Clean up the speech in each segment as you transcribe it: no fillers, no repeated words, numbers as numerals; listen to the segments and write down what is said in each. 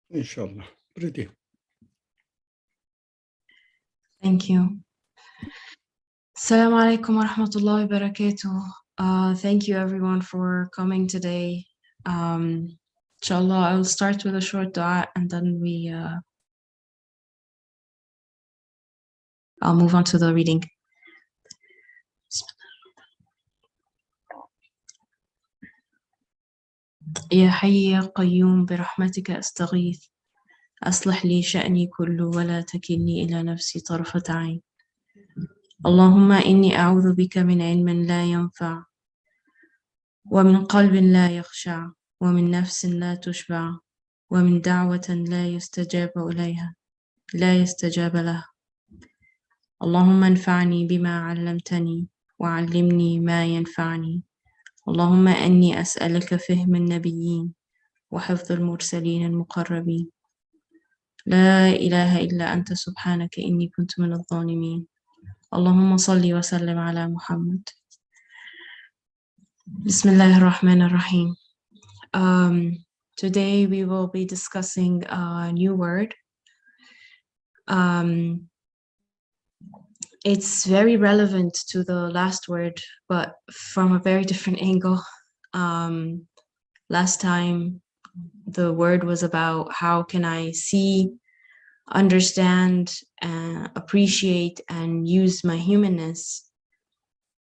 Inshallah. Pretty. Thank you. Assalamu alaikum wa rahmatullahi wa barakatuh. Thank you everyone for coming today. Inshallah, I'll start with a short dua and then I'll move on to the reading. يا حي يا قيوم برحمتك أستغيث أصلح لي شأني كله ولا تكلني إلى نفسي طرفة عين اللهم إني أعوذ بك من علم لا ينفع ومن قلب لا يخشع ومن نفس لا تشبع ومن دعوة لا يستجاب لها اللهم انفعني بما علمتني وعلمني ما ينفعني اللهم إني أسألك فهم النبيين وحفظ المرسلين المقربين لا إله إلا أنت سبحانك إني كنت من الظالمين اللهم صل وسلم على محمد بسم الله الرحمن الرحيم. Today we will be discussing a new word. It's very relevant to the last word, but from a very different angle. Last time the word was about how can I see, understand, appreciate, and use my humanness.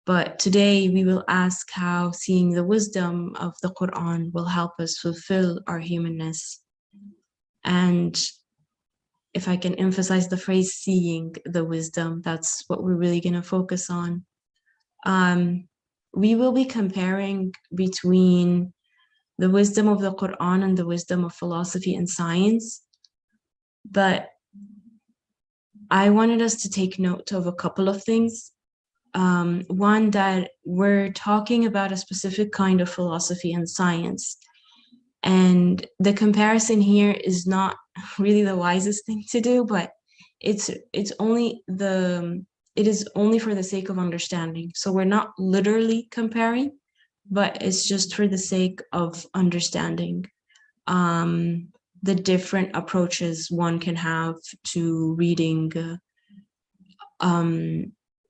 But today we will ask how seeing the wisdom of the Quran will help us fulfill our humanness. And if I can emphasize the phrase seeing the wisdom, that's what we're really going to focus on. We will be comparing between the wisdom of the Quran and the wisdom of philosophy and science. But I wanted us to take note of a couple of things. One, that we're talking about a specific kind of philosophy and science. And the comparison here is not really the wisest thing to do, but it is only for the sake of understanding. So we're not literally comparing, but it's just for the sake of understanding the different approaches one can have to reading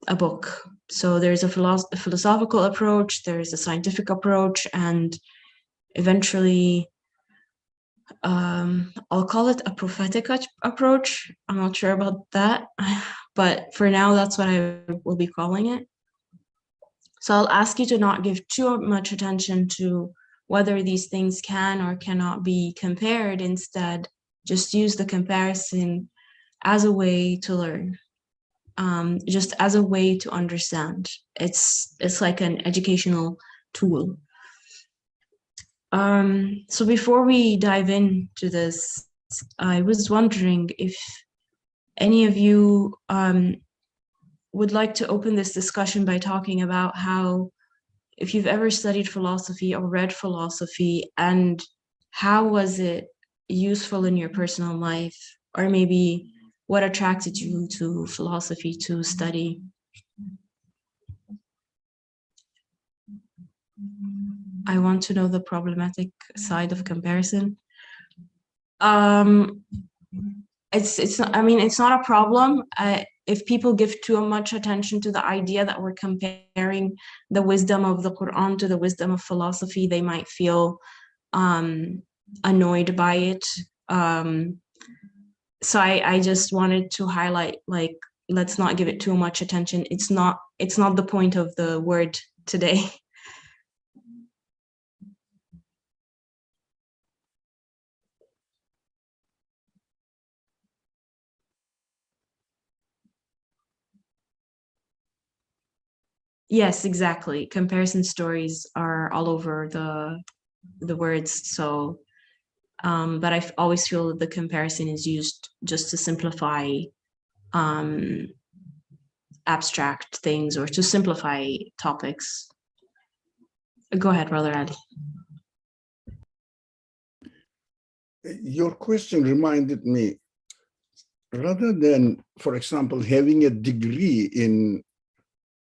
a book. So there's a philosophical approach, there's a scientific approach, and eventually I'll call it a prophetic approach. I'm not sure about that, but for now that's what I will be calling it. So I'll ask you to not give too much attention to whether these things can or cannot be compared. Instead, just use the comparison as a way to learn, just as a way to understand. It's like an educational tool. So before we dive into this, I was wondering if any of you would like to open this discussion by talking about how, if you've ever studied philosophy or read philosophy, and how was it useful in your personal life, or maybe what attracted you to philosophy to study? I want to know the problematic side of comparison. It's not, I mean, it's not a problem if people give too much attention to the idea that we're comparing the wisdom of the Quran to the wisdom of philosophy. They might feel annoyed by it. So I just wanted to highlight, like, let's not give it too much attention. It's not the point of the word today. Yes, exactly. Comparison stories are all over the words. So, but I always feel that the comparison is used just to simplify abstract things or to simplify topics. Go ahead, Brother Ali. Your question reminded me, rather than, for example, having a degree in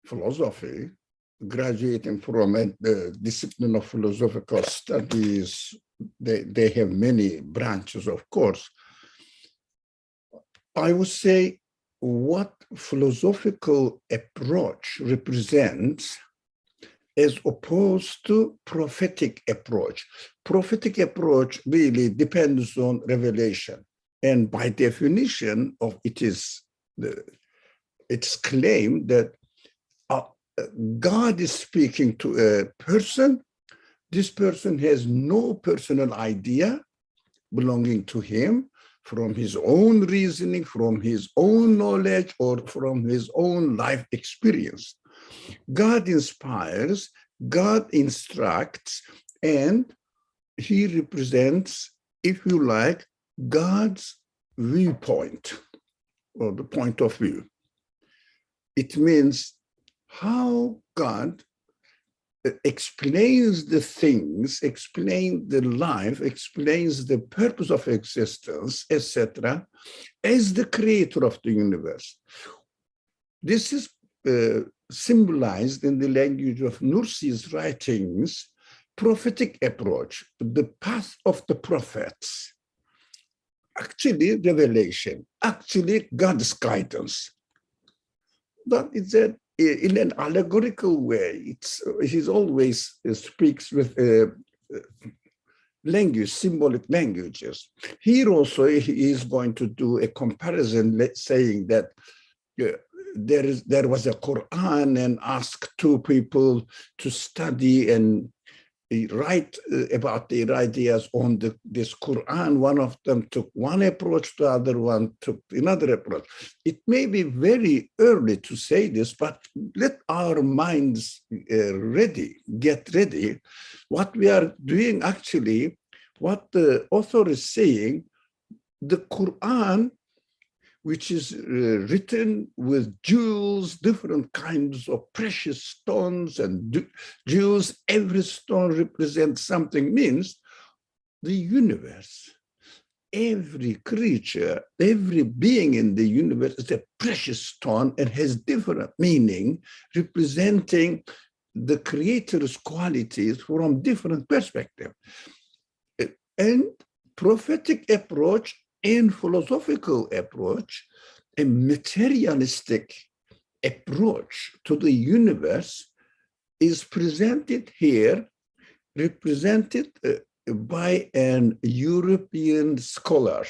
philosophy, graduating from the discipline of philosophical studies, they have many branches, of course. I would say what philosophical approach represents as opposed to prophetic approach. Prophetic approach really depends on revelation. And by definition of it's claimed that God is speaking to a person. This person has no personal idea belonging to him from his own reasoning, from his own knowledge, or from his own life experience. God inspires, God instructs, and he represents, if you like, God's viewpoint or the point of view. It means how God explains the things, explains the life, explains the purpose of existence, etc., as the creator of the universe. This is symbolized in the language of Nursi's writings, prophetic approach, the path of the prophets. Actually, revelation, actually God's guidance. But it's in an allegorical way. He always speaks with language, symbolic languages. Here also he is going to do a comparison, saying that there was a Quran and ask two people to study and write about their ideas on this Quran. One of them took one approach, the other one took another approach. It may be very early to say this, but let our minds get ready. What we are doing actually, what the author is saying, the Quran, which is written with jewels, different kinds of precious stones and jewels, every stone represents something, means the universe. Every creature, every being in the universe is a precious stone and has different meaning, representing the creator's qualities from different perspectives. And prophetic approach and philosophical approach, a materialistic approach to the universe is presented here, represented by an European scholar.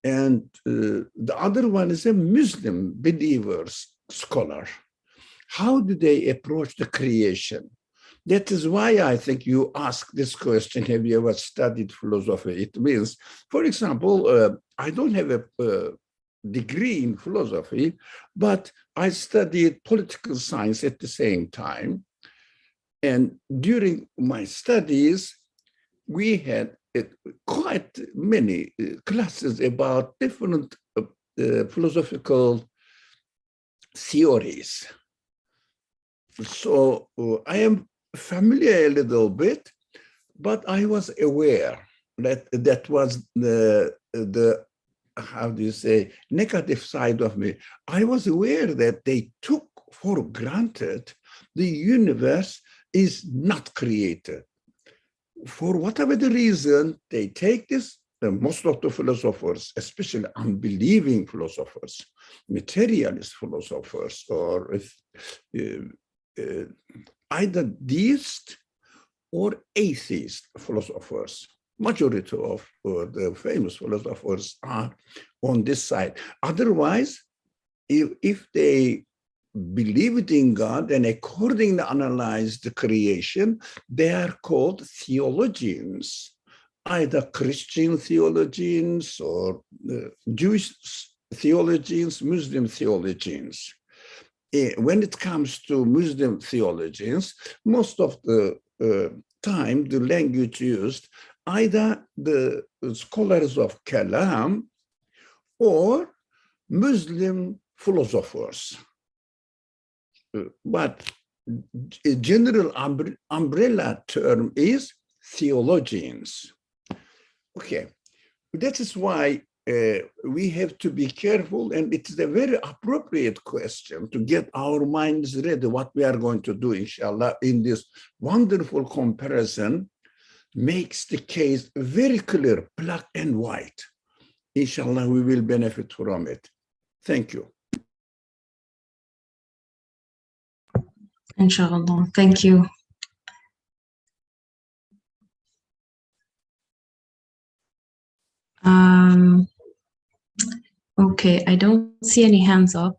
And the other one is a Muslim believer's scholar. How do they approach the creation? That is why I think you ask this question, have you ever studied philosophy? It means, for example, I don't have a degree in philosophy, but I studied political science at the same time. And during my studies, we had quite many classes about different philosophical theories. So I am familiar a little bit, but I was aware that that was the how do you say, negative side of me. I was aware that they took for granted the universe is not created. For whatever the reason, they take this, most of the philosophers, especially unbelieving philosophers, materialist philosophers, or either deist or atheist philosophers. Majority of the famous philosophers are on this side. Otherwise, if they believed in God and accordingly analyzed the creation, they are called theologians, either Christian theologians or Jewish theologians, Muslim theologians. When it comes to Muslim theologians, most of the time, the language used, either the scholars of Kalam or Muslim philosophers. But a general umbrella term is theologians. Okay, that is why we have to be careful, and it is a very appropriate question to get our minds ready what we are going to do, inshallah, in this wonderful comparison makes the case very clear, black and white. Inshallah, we will benefit from it. Thank you. Inshallah. Thank you. Okay, I don't see any hands up.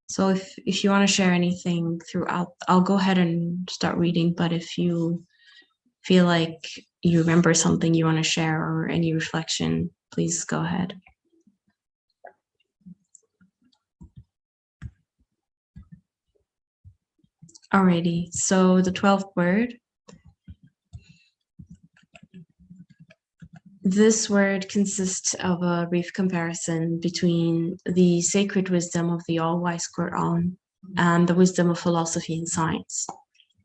So if you want to share anything throughout, I'll go ahead and start reading. But if you feel like you remember something you want to share or any reflection, please go ahead. Alrighty, so the 12th word. This word consists of a brief comparison between the sacred wisdom of the all-wise Quran and the wisdom of philosophy and science,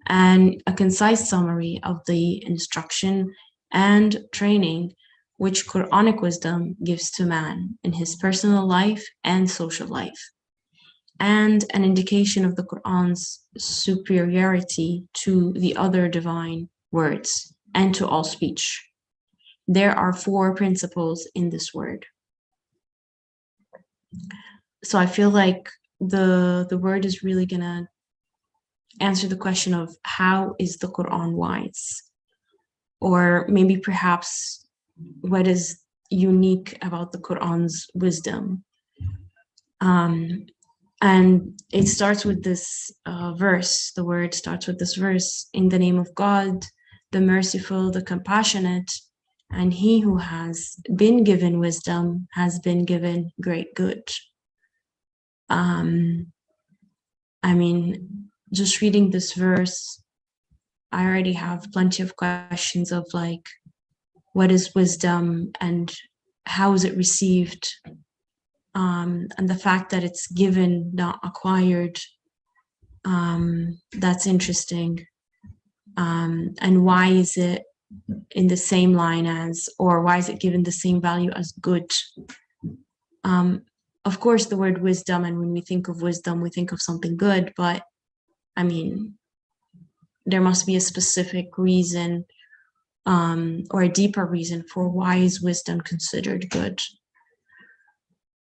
and a concise summary of the instruction and training which Quranic wisdom gives to man in his personal life and social life, and an indication of the Quran's superiority to the other divine words and to all speech. There are 4 principles in this word. So I feel like the word is really gonna answer the question of how is the Quran wise? Or maybe perhaps what is unique about the Quran's wisdom? And it starts with this verse. The word starts with this verse: in the name of God, the merciful, the compassionate, and he who has been given wisdom has been given great good. I mean, just reading this verse, I already have plenty of questions of like, what is wisdom and how is it received? And the fact that it's given, not acquired, that's interesting. And why is it in the same line as, or why is it given the same value as good? Of course, the word wisdom, and when we think of wisdom, we think of something good, but I mean, there must be a specific reason or a deeper reason for why is wisdom considered good?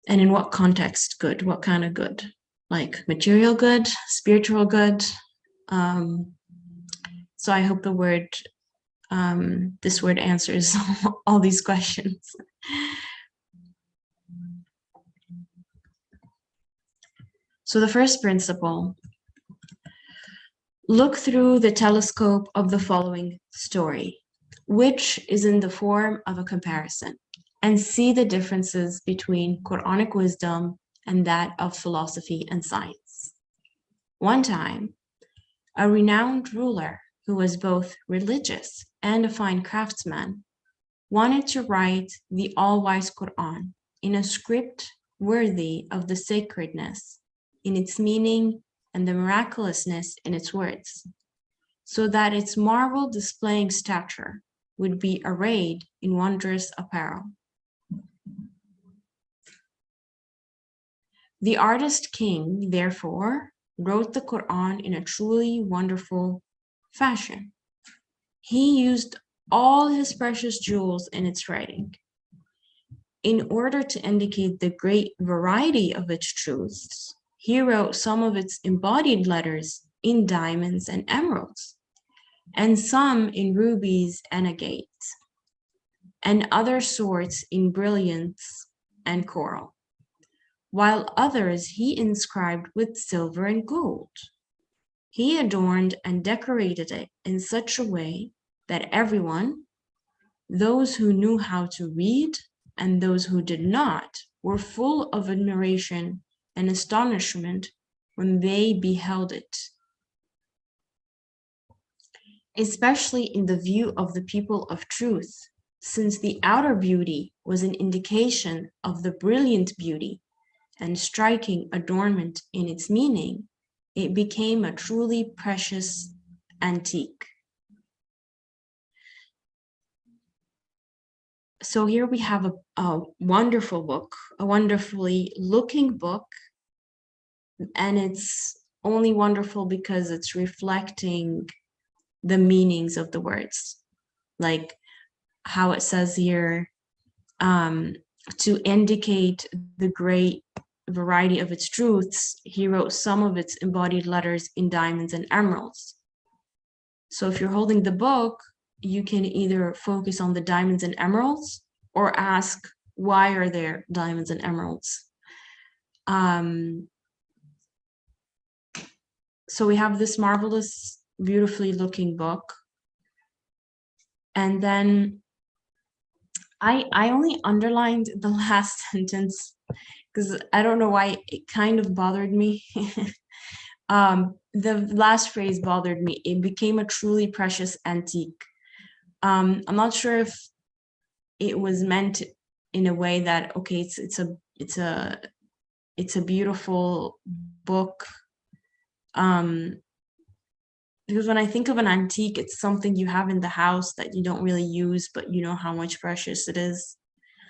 And in what context good? What kind of good? Like material good, spiritual good? So I hope the word, this word answers all these questions. So the first principle: look through the telescope of the following story, which is in the form of a comparison, and see the differences between Quranic wisdom and that of philosophy and science. One time, a renowned ruler who was both religious and a fine craftsman wanted to write the all-wise Quran in a script worthy of the sacredness in its meaning and the miraculousness in its words, so that its marvel displaying stature would be arrayed in wondrous apparel. The artist king, therefore, wrote the Quran in a truly wonderful fashion. He used all his precious jewels in its writing. In order to indicate the great variety of its truths, he wrote some of its embodied letters in diamonds and emeralds, and some in rubies and agates, and other sorts in brilliants and coral, while others he inscribed with silver and gold. He adorned and decorated it in such a way that everyone, those who knew how to read and those who did not, were full of admiration and astonishment when they beheld it, especially in the view of the people of truth, since the outer beauty was an indication of the brilliant beauty and striking adornment in its meaning. It became a truly precious antique. So here we have a wonderful book, a wonderfully looking book, and it's only wonderful because it's reflecting the meanings of the words, like how it says here, to indicate the great variety of its truths, he wrote some of its embodied letters in diamonds and emeralds. So if you're holding the book, you can either focus on the diamonds and emeralds or ask, why are there diamonds and emeralds? So we have this marvelous, beautifully looking book. And then I only underlined the last sentence because I don't know why it kind of bothered me. The last phrase bothered me. It became a truly precious antique. I'm not sure if it was meant in a way that, okay, it's a beautiful book. Because when I think of an antique, it's something you have in the house that you don't really use, but you know how much precious it is.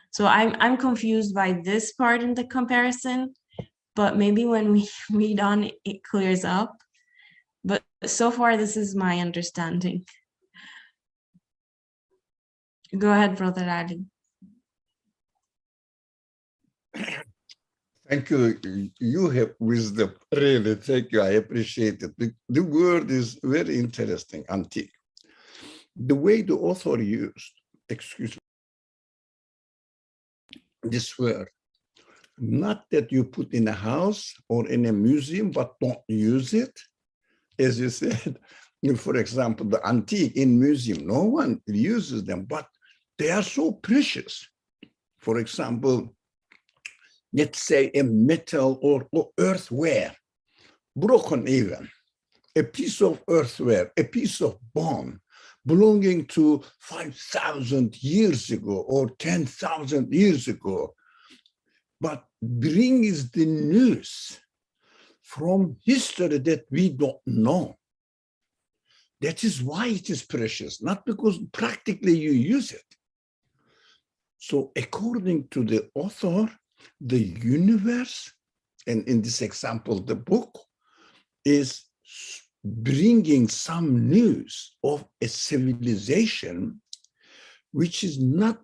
So I'm confused by this part in the comparison, but maybe when we read on, it clears up. But so far, this is my understanding. Go ahead, Brother Ali. Thank you. You have wisdom. Really, thank you. I appreciate it. The word is very interesting, antique. The way the author used, excuse me, this word, not that you put in a house or in a museum, but don't use it. As you said, for example, the antique in museum, no one uses them, but they are so precious. For example, let's say a metal or earthware, broken even, a piece of earthware, a piece of bone belonging to 5,000 years ago or 10,000 years ago, but brings the news from history that we don't know. That is why it is precious, not because practically you use it. So according to the author, the universe, and in this example, the book, is bringing some news of a civilization which is not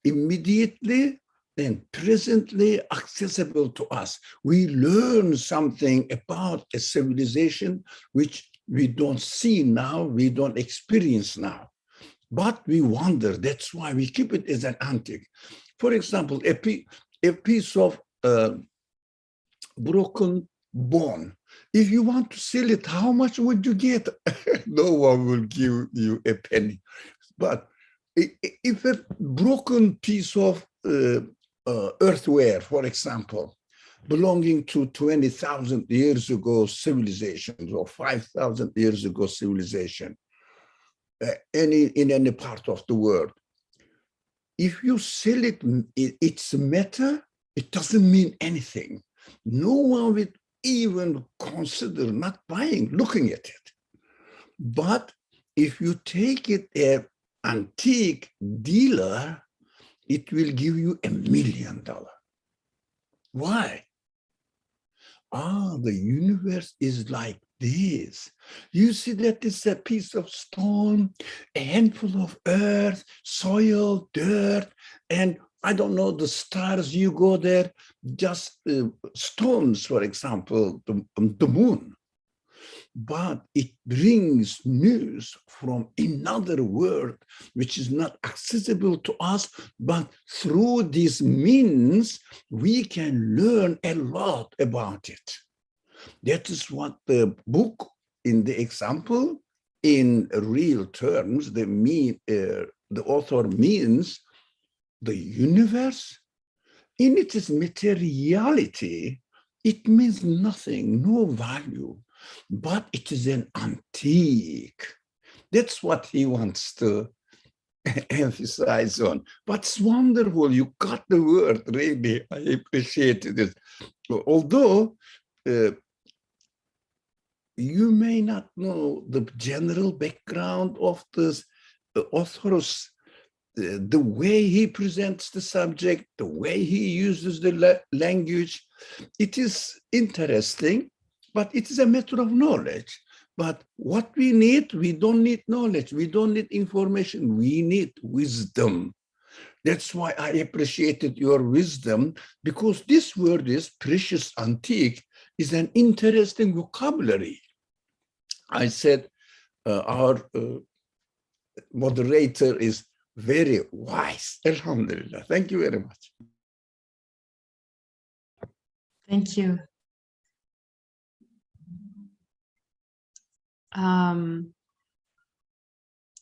immediately and presently accessible to us. We learn something about a civilization which we don't see now, we don't experience now, but we wonder. That's why we keep it as an antique. For example, a piece of broken bone. If you want to sell it, how much would you get? No one will give you a penny. But if a broken piece of earthware, for example, belonging to 20,000 years ago civilizations or 5,000 years ago civilization, in any part of the world, if you sell it, its matter, it doesn't mean anything. No one would even consider not buying, looking at it. But if you take it an antique dealer, it will give you $1 million. Why? The universe is like this. You see that it's a piece of stone, a handful of earth, soil, dirt, and I don't know, the stars, you go there, just stones, for example, the moon. But it brings news from another world, which is not accessible to us, but through these means, we can learn a lot about it. That is what the book, in the example, in real terms, the author means the universe. In its materiality, it means nothing, no value, but it is an antique. That's what he wants to emphasize on. But it's wonderful, you got the word, really, I appreciate it. Although you may not know the general background of this author's, the way he presents the subject, the way he uses the language. It is interesting, but it is a matter of knowledge. But what we don't need knowledge, we don't need information, we need wisdom. That's why I appreciated your wisdom, because this word is precious, antique, is an interesting vocabulary. I said our moderator is very wise. Alhamdulillah. Thank you very much. Thank you.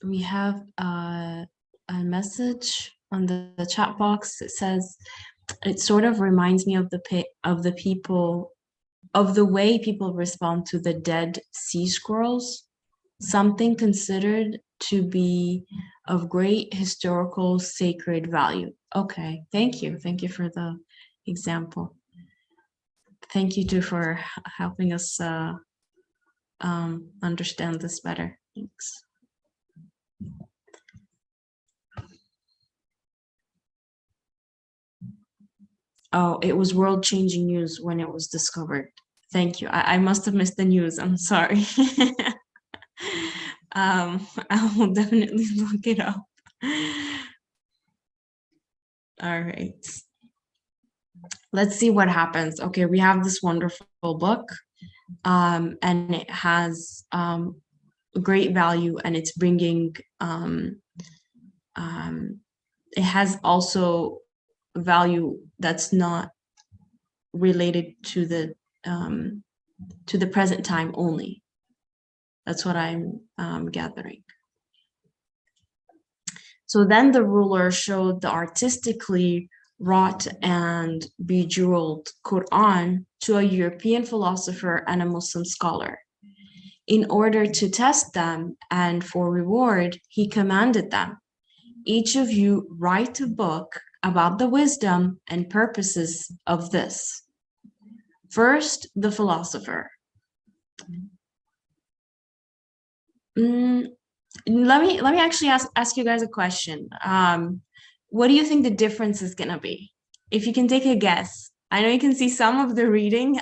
We have a message on the chat box. It says, it sort of reminds me of the people, of the way people respond to the dead sea scrolls, something considered to be of great historical sacred value. Okay, thank you. Thank you for the example. Thank you too for helping us understand this better. Thanks. Oh, it was world-changing news when it was discovered. Thank you. I must have missed the news. I'm sorry. I will definitely look it up. All right. Let's see what happens. Okay, we have this wonderful book, and it has great value, and it's bringing, it has also value that's not related to the present time only. That's what I'm gathering. So then the ruler showed the artistically wrought and bejeweled Quran to a European philosopher and a Muslim scholar. In order to test them and for reward, he commanded them, each of you write a book about the wisdom and purposes of this. First, the philosopher. Let me actually ask you guys a question. What do you think the difference is gonna be? If you can take a guess. I know you can see some of the reading,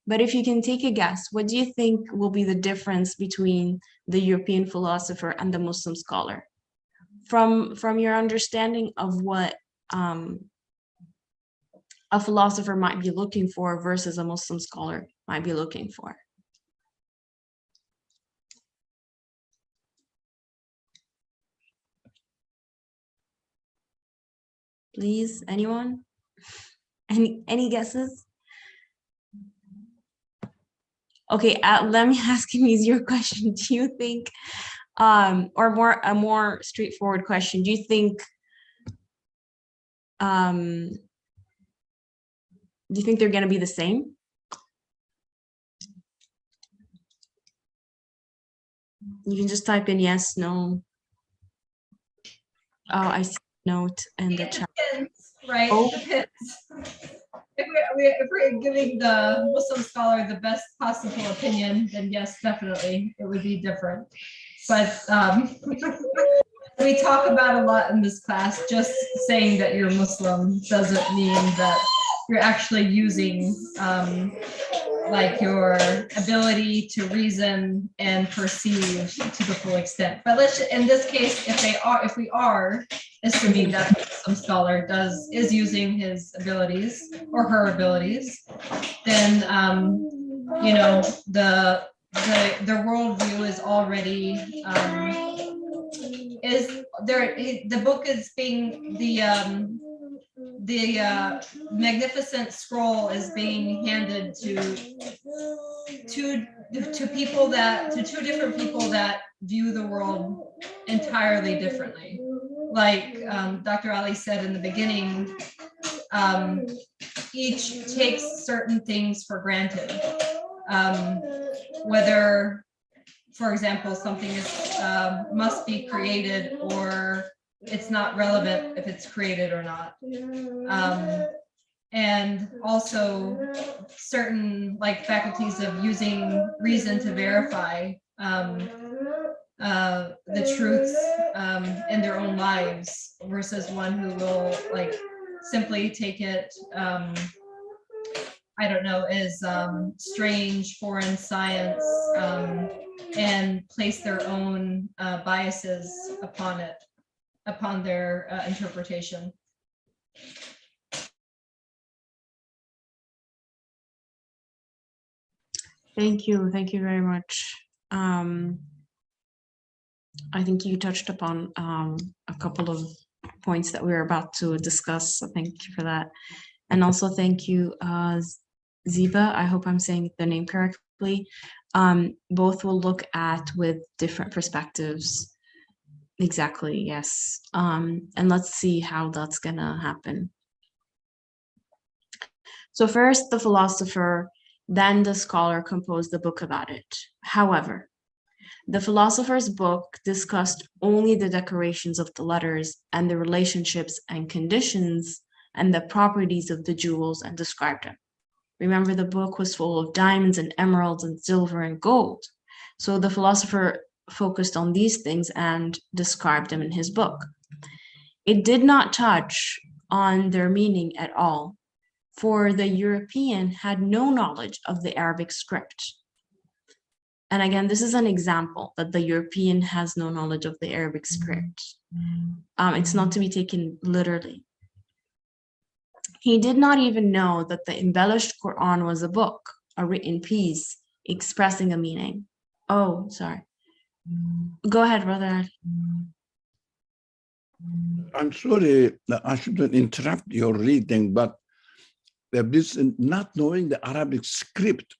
but if you can take a guess, what do you think will be the difference between the European philosopher and the Muslim scholar? From your understanding of what a philosopher might be looking for versus a Muslim scholar might be looking for. Please, anyone? Any guesses? Okay, let me ask an easier question. Do you think, or a more straightforward question, do you think they're going to be the same? You can just type in yes, no. Oh, I see a note in the chat. Depends, right? Oh. It depends. If we're giving the Muslim scholar the best possible opinion, then yes, definitely, it would be different. But we talk about a lot in this class, just saying that you're Muslim doesn't mean that you're actually using like your ability to reason and perceive to the full extent. But let's, in this case, if we are assuming that some scholar is using his abilities or her abilities, then you know, the worldview is already is there. The book is being the magnificent scroll is being handed to two different people that view the world entirely differently. Like Dr. Ali said in the beginning, each takes certain things for granted. Whether, for example, something is must be created, or it's not relevant if it's created or not. And also certain like faculties of using reason to verify the truths in their own lives, versus one who will like simply take it I don't know, is strange foreign science, and place their own biases upon it, upon their interpretation. Thank you very much. I think you touched upon a couple of points that we were about to discuss, so thank you for that. And also thank you, Ziba, I hope I'm saying the name correctly. Both will look at with different perspectives. Exactly, yes. And let's see how that's gonna happen. So first, the philosopher, then the scholar composed the book about it. However, the philosopher's book discussed only the decorations of the letters and the relationships and conditions and the properties of the jewels and described them. Remember, the book was full of diamonds and emeralds and silver and gold. So the philosopher focused on these things and described them in his book. It did not touch on their meaning at all, for the European had no knowledge of the Arabic script. And again, this is an example that the European has no knowledge of the Arabic script. It's not to be taken literally. He did not even know that the embellished Quran was a book, a written piece, expressing a meaning. Oh, sorry. Go ahead, brother. I'm sorry, I shouldn't interrupt your reading, but this not knowing the Arabic script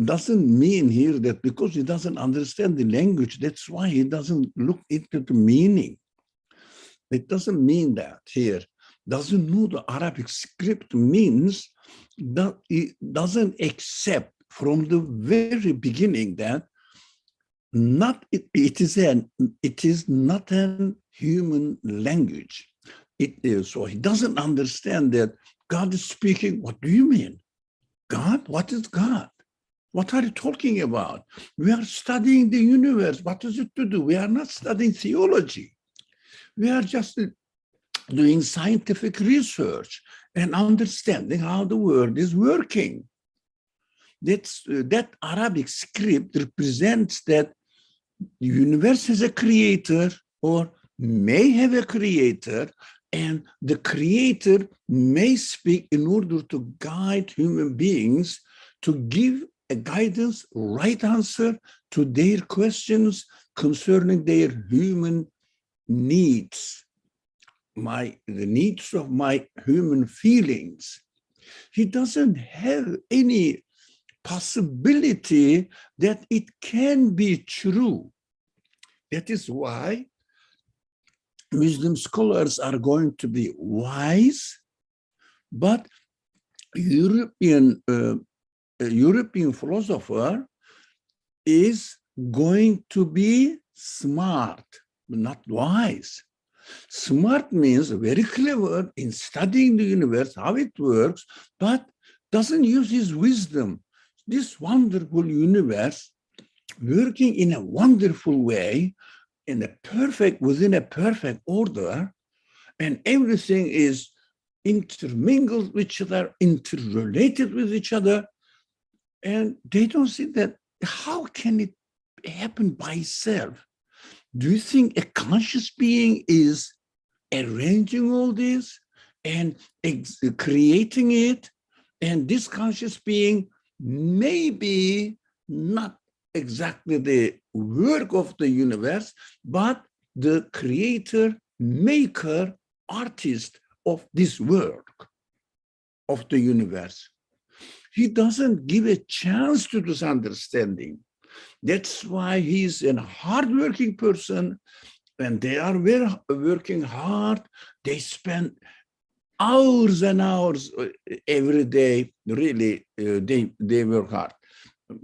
doesn't mean here that because he doesn't understand the language, that's why he doesn't look into the meaning. It doesn't mean that here. Doesn't know the Arabic script means that he doesn't accept from the very beginning that it is not a human language. So he doesn't understand that God is speaking. What do you mean? God? What is God? What are you talking about? We are studying the universe. What is it to do? We are not studying theology. We are just doing scientific research and understanding how the world is working. That Arabic script represents that the universe has a creator or may have a creator, and the creator may speak in order to guide human beings to give a guidance, right answer to their questions concerning their human needs, the needs of my human feelings. He doesn't have any possibility that it can be true. That is why Muslim scholars are going to be wise, but European philosopher is going to be smart, not wise. Smart means very clever in studying the universe, how it works, but doesn't use his wisdom. This wonderful universe working in a wonderful way, within a perfect order, and everything is intermingled with each other, interrelated with each other, and they don't see that. How can it happen by itself? Do you think a conscious being is arranging all this and creating it? And this conscious being may be not exactly the work of the universe, but the creator, maker, artist of this work of the universe. He doesn't give a chance to this understanding. That's why he's a hardworking person, and they are working hard. They spend hours and hours every day. Really, they work hard.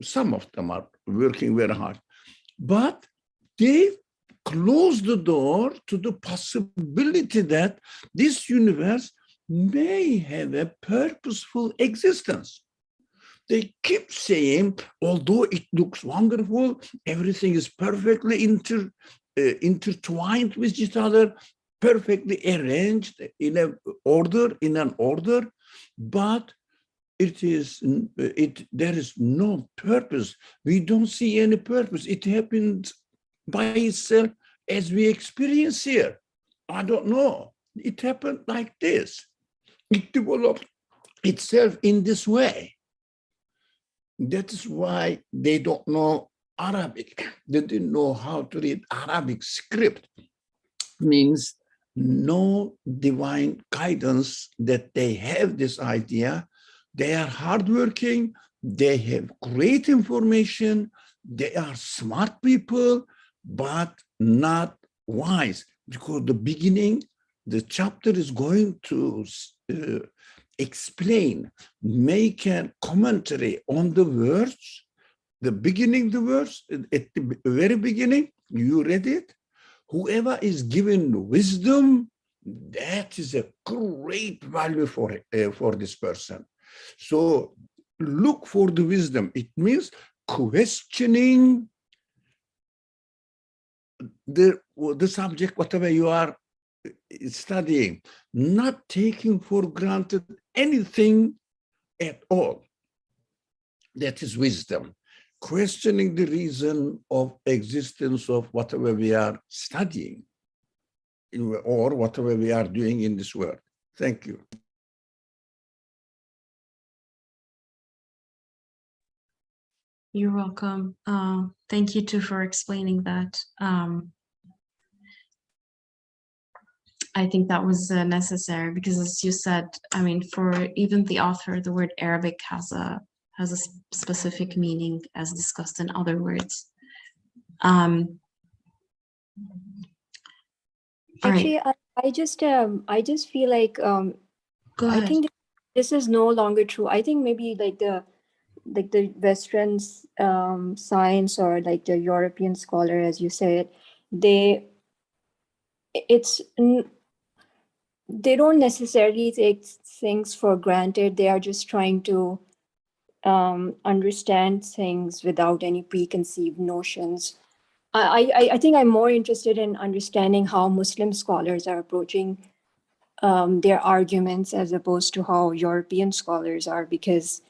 Some of them are working very hard, but they close the door to the possibility that this universe may have a purposeful existence. They keep saying, although it looks wonderful, everything is perfectly intertwined with each other, perfectly arranged in an order, but there is no purpose. We don't see any purpose. It happened by itself as we experience here. I don't know. It happened like this. It developed itself in this way. That is why they don't know Arabic. They didn't know how to read Arabic script. Means no divine guidance that they have this idea. They are hardworking. They have great information. They are smart people, but not wise. Because the beginning, the chapter is going to explain, make a commentary on the words, the beginning, the words, at the very beginning, you read it. Whoever is given wisdom, that is a great value for this person. So look for the wisdom. It means questioning the subject, whatever you are studying, not taking for granted anything at all. That is wisdom. Questioning the reason of existence of whatever we are studying or whatever we are doing in this world. Thank you. You're welcome. Thank you too for explaining that. I think that was necessary because, as you said, I mean, for even the author, the word Arabic has a specific meaning as discussed in other words. All Actually, right. I just feel like Go I ahead. think this is no longer true. I think maybe like the Western science or like the European scholar, as you said, they don't necessarily take things for granted. They are just trying to understand things without any preconceived notions. I think I'm more interested in understanding how Muslim scholars are approaching their arguments as opposed to how European scholars are, because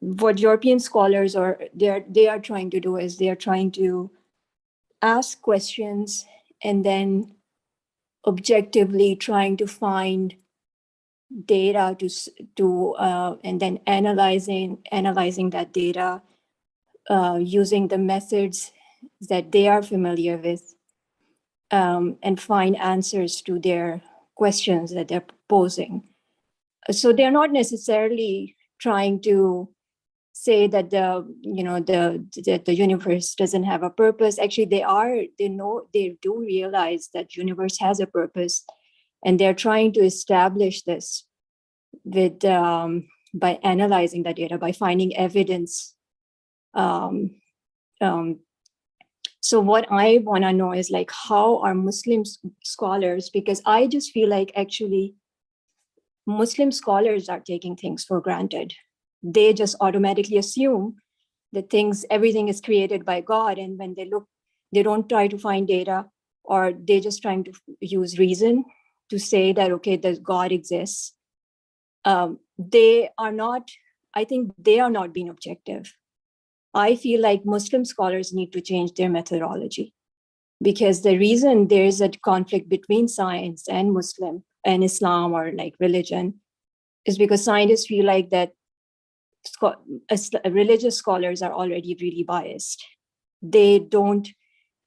what European scholars they are trying to do is they are trying to ask questions and then objectively trying to find data to and then analyzing that data using the methods that they are familiar with, and find answers to their questions that they're posing. So they're not necessarily trying to say that the universe doesn't have a purpose. Actually, they do realize that universe has a purpose, and they're trying to establish this with by analyzing the data, by finding evidence. So what I want to know is like, how are Muslim scholars, because I just feel like actually Muslim scholars are taking things for granted. They just automatically assume that everything is created by God. And when they look, they don't try to find data, or they're just trying to use reason to say that, okay, that God exists. They are not being objective. I feel like Muslim scholars need to change their methodology, because the reason there is a conflict between science and Islam or like religion is because scientists feel like that religious scholars are already really biased. They don't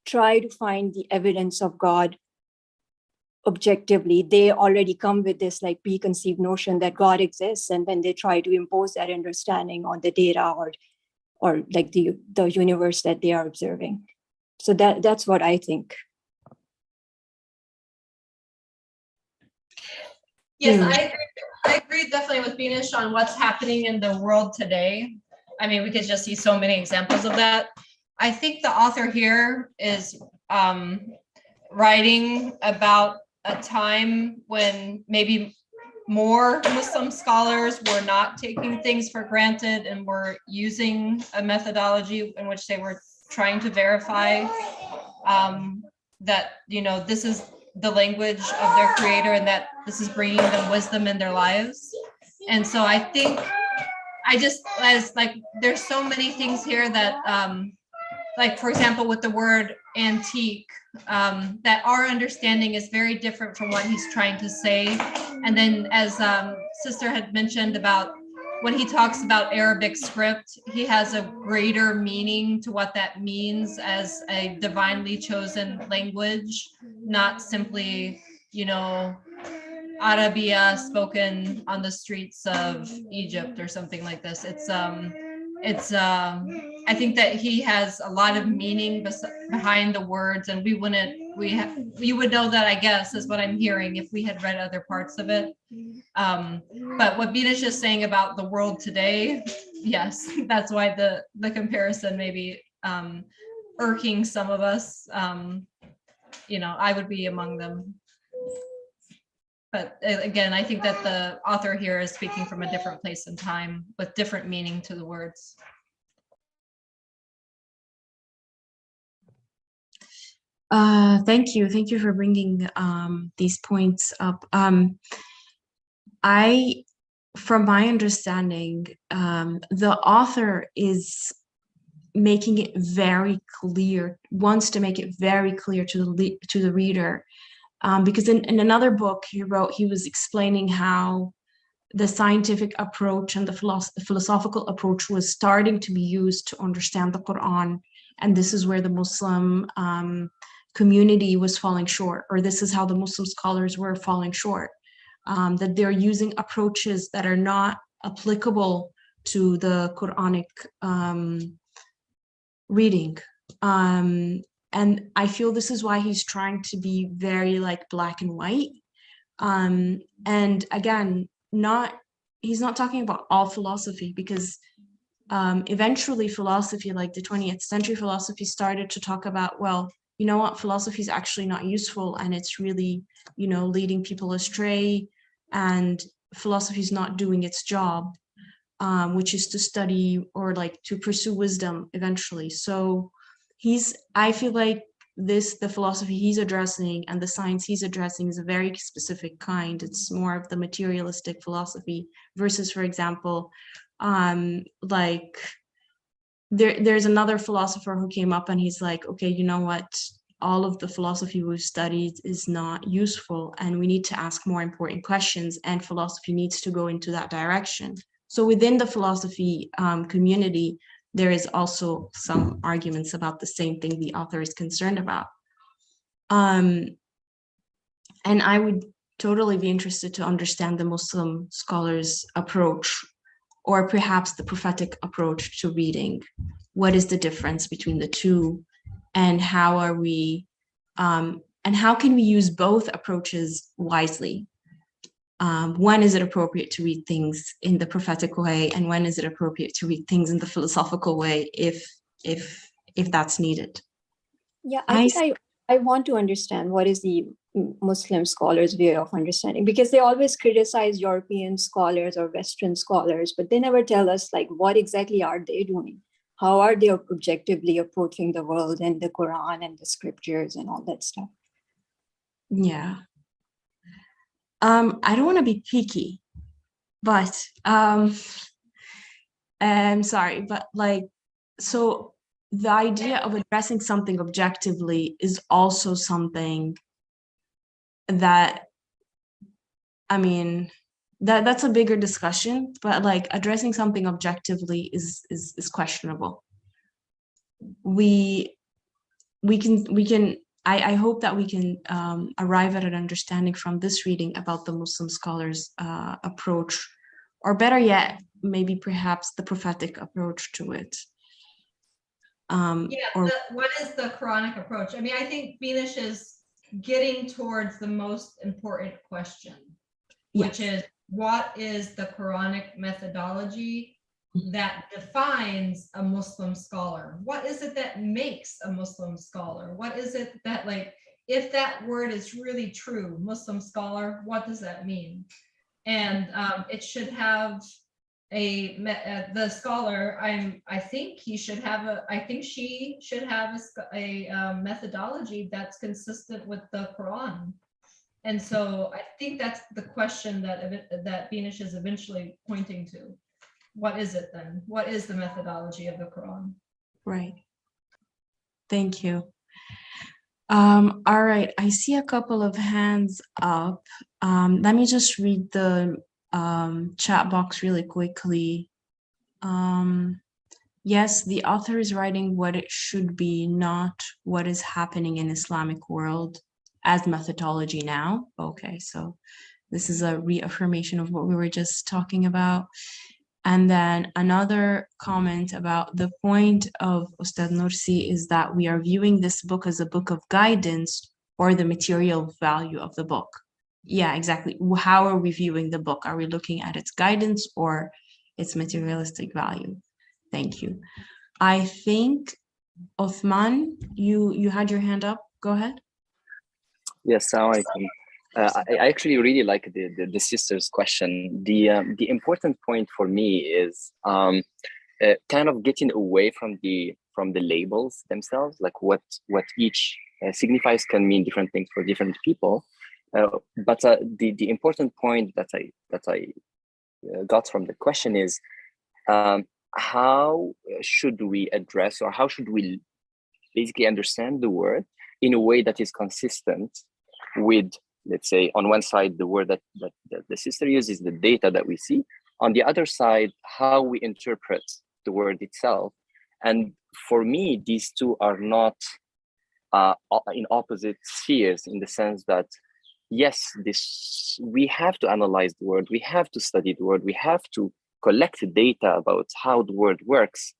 try to find the evidence of God objectively. They already come with this like preconceived notion that God exists, and then they try to impose that understanding on the data or like the universe that they are observing. So that's what I think. Yes, I agree definitely with Binish on what's happening in the world today. I mean, we could just see so many examples of that. I think the author here is writing about a time when maybe more Muslim scholars were not taking things for granted and were using a methodology in which they were trying to verify that, this is the language of their creator and that this is bringing them wisdom in their lives. And so I think I just, as like, there's so many things here that, like, for example, with the word antique, that our understanding is very different from what he's trying to say. And then as Sister had mentioned about when he talks about Arabic script, he has a greater meaning to what that means as a divinely chosen language, not simply, you know, Arabia spoken on the streets of Egypt or something like this. I think that he has a lot of meaning behind the words, and you would know that, I guess, is what I'm hearing if we had read other parts of it. But what Binish is saying about the world today, yes, that's why the comparison may be irking some of us. You know, I would be among them. But again, I think that the author here is speaking from a different place and time with different meaning to the words. Thank you. Thank you for bringing these points up. From my understanding, the author is making it very clear, wants to make it very clear to the reader. Because in another book he wrote, he was explaining how the scientific approach and the philosophical approach was starting to be used to understand the Quran. And this is where the Muslim community was falling short, or this is how the Muslim scholars were falling short, that they're using approaches that are not applicable to the Quranic reading. And I feel this is why he's trying to be very like black and white. And again, he's not talking about all philosophy, because eventually philosophy, like the 20th century philosophy, started to talk about, well, you know what, philosophy is actually not useful, and it's really, you know, leading people astray, and philosophy is not doing its job, which is to study or like to pursue wisdom eventually. So I feel like the philosophy he's addressing and the science he's addressing is a very specific kind. It's more of the materialistic philosophy versus, for example, like there's another philosopher who came up and he's like, okay, you know what? All of the philosophy we've studied is not useful, and we need to ask more important questions, and philosophy needs to go into that direction. So within the philosophy community, there is also some arguments about the same thing the author is concerned about. And I would totally be interested to understand the Muslim scholars' approach, or perhaps the prophetic approach to reading. What is the difference between the two, and how are we, and how can we use both approaches wisely? When is it appropriate to read things in the prophetic way, and when is it appropriate to read things in the philosophical way, if that's needed? Yeah, I want to understand what is the Muslim scholars' way of understanding, because they always criticize European scholars or Western scholars, but they never tell us like what exactly are they doing? How are they objectively approaching the world and the Quran and the scriptures and all that stuff? Yeah. I don't want to be picky, but I'm sorry, but like, so the idea of addressing something objectively is also something that, I mean, that's a bigger discussion, but like addressing something objectively is questionable. I hope that we can arrive at an understanding from this reading about the Muslim scholars' approach, or better yet, maybe perhaps the prophetic approach to it. What is the Quranic approach? I mean, I think Binish is getting towards the most important question, which is, what is the Quranic methodology that defines a Muslim scholar? What is it that makes a Muslim scholar? What is it that, like, if that word is really true, Muslim scholar, what does that mean? And it should have the scholar, I think she should have a methodology that's consistent with the Quran. And so I think that's the question that Binish is eventually pointing to. what is it then? What is the methodology of the Quran? Right. Thank you. All right, I see a couple of hands up. Let me just read the chat box really quickly. Yes, the author is writing what it should be, not what is happening in Islamic world as methodology now. Okay, so this is a reaffirmation of what we were just talking about. And then another comment about the point of Ustad Nursi is that we are viewing this book as a book of guidance or the material value of the book. Yeah, exactly. How are we viewing the book? Are we looking at its guidance or its materialistic value? Thank you. I think, Othman, you had your hand up. Go ahead. Yes, Assalamu alaikum. I actually really like the sister's question. The important point for me is kind of getting away from the labels themselves, like what each signifies can mean different things for different people. But the important point that I got from the question is how should we address, or how should we basically understand the word in a way that is consistent with, let's say, on one side, the word that the sister uses, the data that we see. On the other side, how we interpret the word itself. And for me, these two are not in opposite spheres, in the sense that, yes, we have to analyze the word, we have to study the word, we have to collect data about how the word works.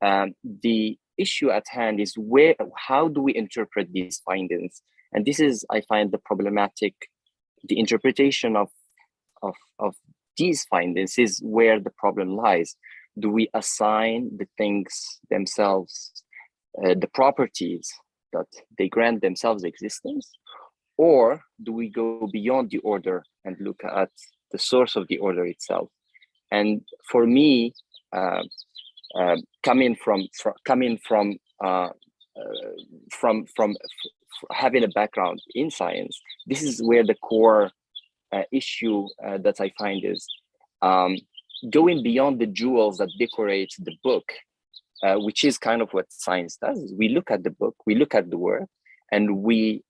The issue at hand is how do we interpret these findings? And this is, I find, the problematic. The interpretation of these findings is where the problem lies. Do we assign the things themselves the properties that they grant themselves existence, or do we go beyond the order and look at the source of the order itself? And for me, coming from having a background in science, this is where the core issue that I find is going beyond the jewels that decorate the book, which is kind of what science does. We look at the book, we look at the word, and we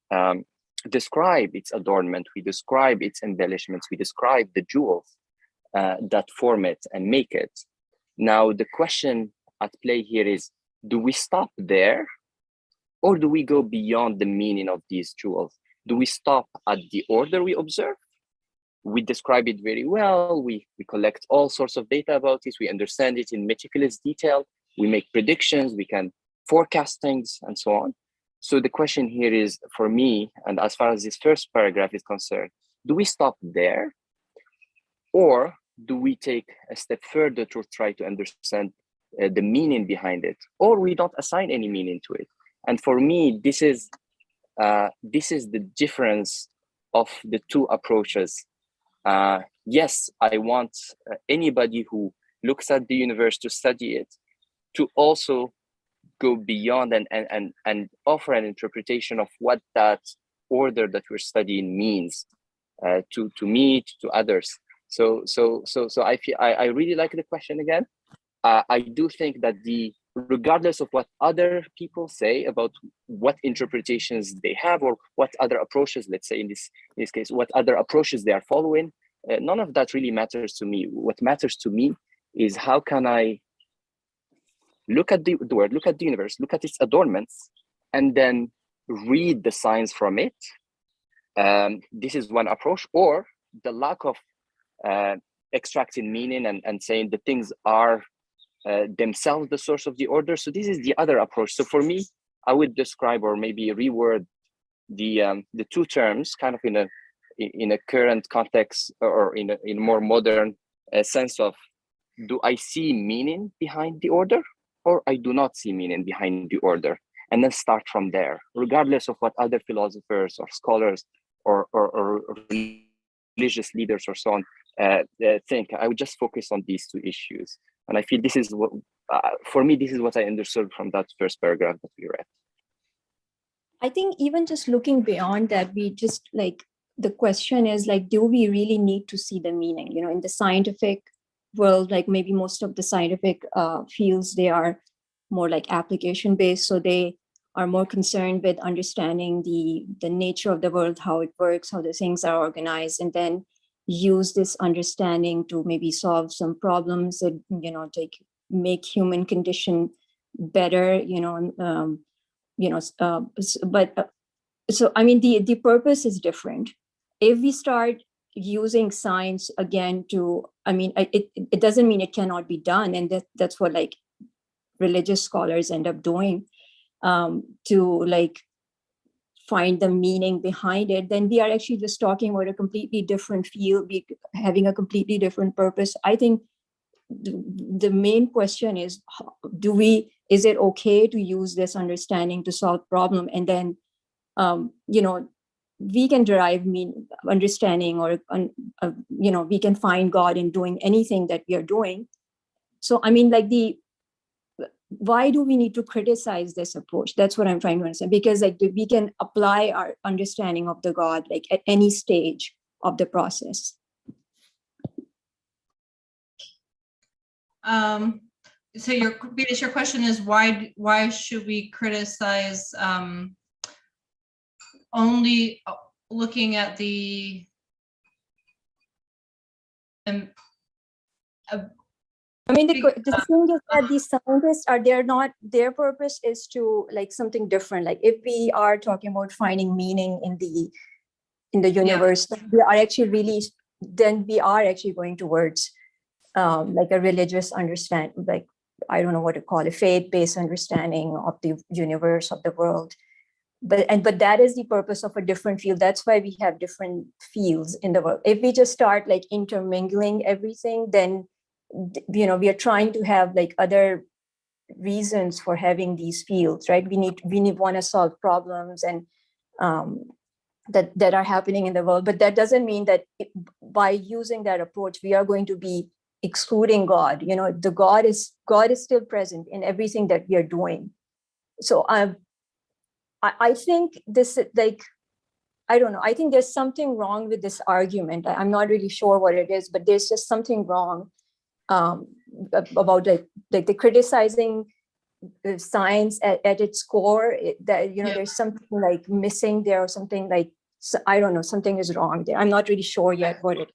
describe its adornment, we describe its embellishments, we describe the jewels that form it and make it. Now, the question at play here is, do we stop there, or do we go beyond the meaning of these jewels? Do we stop at the order we observe? We describe it very well, we collect all sorts of data about it, we understand it in meticulous detail, we make predictions, we can forecast things, and so on. So the question here is, for me, and as far as this first paragraph is concerned, do we stop there, or do we take a step further to try to understand the meaning behind it, or we don't assign any meaning to it? And for me, this is the difference of the two approaches. Yes, I want anybody who looks at the universe to study it to also go beyond and offer an interpretation of what that order that we're studying means to me, to others. So I feel I really like the question again. I do think that regardless of what other people say about what interpretations they have, or what other approaches, let's say in this case, what other approaches they are following, none of that really matters to me. What matters to me is, how can I look at the word, look at the universe, look at its adornments, and then read the signs from it. This is one approach. Or the lack of extracting meaning and saying the things are themselves the source of the order. So this is the other approach. So for me, I would describe, or maybe reword the two terms kind of in a current context, or in a more modern sense of, do I see meaning behind the order, or I do not see meaning behind the order? And then start from there, regardless of what other philosophers or scholars or religious leaders or so on think. I would just focus on these two issues. And I feel this is what, for me, this is what I understood from that first paragraph that we read. I think even just looking beyond that, we just like, the question is like, do we really need to see the meaning? You know, in the scientific world, like maybe most of the scientific fields, they are more like application based. So they are more concerned with understanding the nature of the world, how it works, how the things are organized, and then use this understanding to maybe solve some problems that, you know, make human condition better, you know, so I mean, the purpose is different. If we start using science again to, I mean, it doesn't mean it cannot be done, and that's what like religious scholars end up doing, to like find the meaning behind it. Then we are actually just talking about a completely different field, having a completely different purpose. I think the main question is, is it okay to use this understanding to solve problem? And then, you know, we can derive understanding, or, you know, we can find God in doing anything that we are doing. So, I mean, like why do we need to criticize this approach? That's what I'm trying to understand, because like we can apply our understanding of the God like at any stage of the process. So your question is why should we criticize only looking at the I mean, the thing is that these scientists their purpose is to like something different. Like if we are talking about finding meaning in the universe, then we are actually going towards like a religious understanding, like, I don't know what to call it, faith-based understanding of the universe, of the world. But that is the purpose of a different field. That's why we have different fields in the world. If we just start like intermingling everything, then, you know, we are trying to have like other reasons for having these fields, right? We want to solve problems and that are happening in the world. But that doesn't mean that by using that approach, we are going to be excluding God. You know, God is still present in everything that we are doing. So I think this, like, I don't know. I think there's something wrong with this argument. I'm not really sure what it is, but there's just something wrong about like the criticizing science at its core. That, you know, there's something like missing there, or something like, I don't know, something is wrong there. I'm not really sure yet what it is.